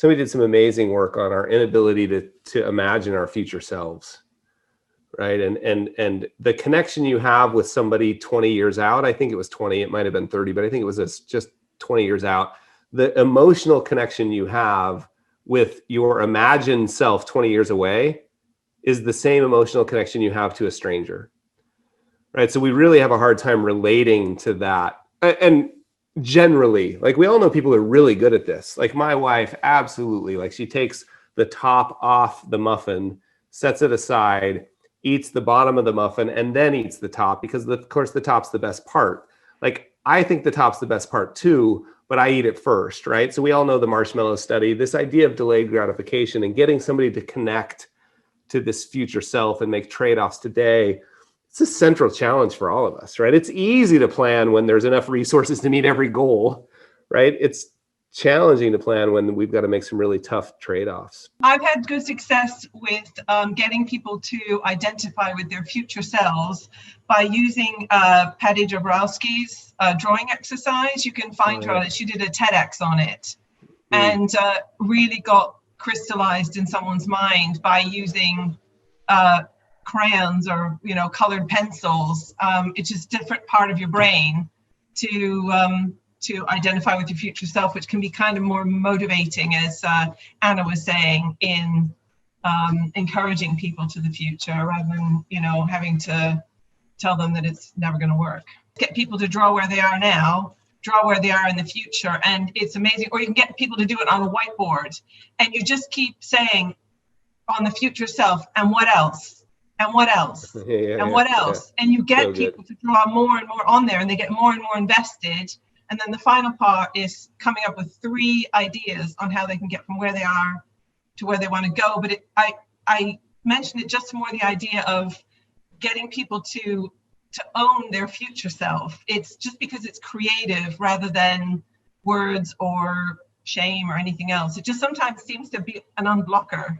somebody did some amazing work on our inability to imagine our future selves. Right. And the connection you have with somebody 20 years out, I think it was 20, it might've been 30, but I think it was just 20 years out. The emotional connection you have with your imagined self 20 years away is the same emotional connection you have to a stranger. Right. So we really have a hard time relating to that. And generally, like, we all know people are really good at this. Like my wife, absolutely. Like, she takes the top off the muffin, sets it aside, eats the bottom of the muffin, and then eats the top, because of course the top's the best part. Like, I think the top's the best part too, but I eat it first, right? So we all know the marshmallow study, this idea of delayed gratification and getting somebody to connect to this future self and make trade-offs today. It's a central challenge for all of us, right? It's easy to plan when there's enough resources to meet every goal, right? It's challenging to plan when we've got to make some really tough trade-offs. I've had good success with getting people to identify with their future selves by using Patty Jabrowski's drawing exercise. You can find her. She did a TEDx on it, and really got crystallized in someone's mind by using crayons or colored pencils. It's just a different part of your brain to identify with your future self, which can be kind of more motivating, as Anna was saying, in encouraging people to the future rather than having to tell them that it's never going to work. Get people to draw where they are now, draw where they are in the future, and it's amazing. Or you can get people to do it on a whiteboard, and you just keep saying on the future self, and what else? And what else? And what else? And you get people to draw more and more on there, and they get more and more invested. And then the final part is coming up with 3 ideas on how they can get from where they are to where they want to go. But I mentioned it just more the idea of getting people to own their future self. It's just because it's creative rather than words or shame or anything else. It just sometimes seems to be an unblocker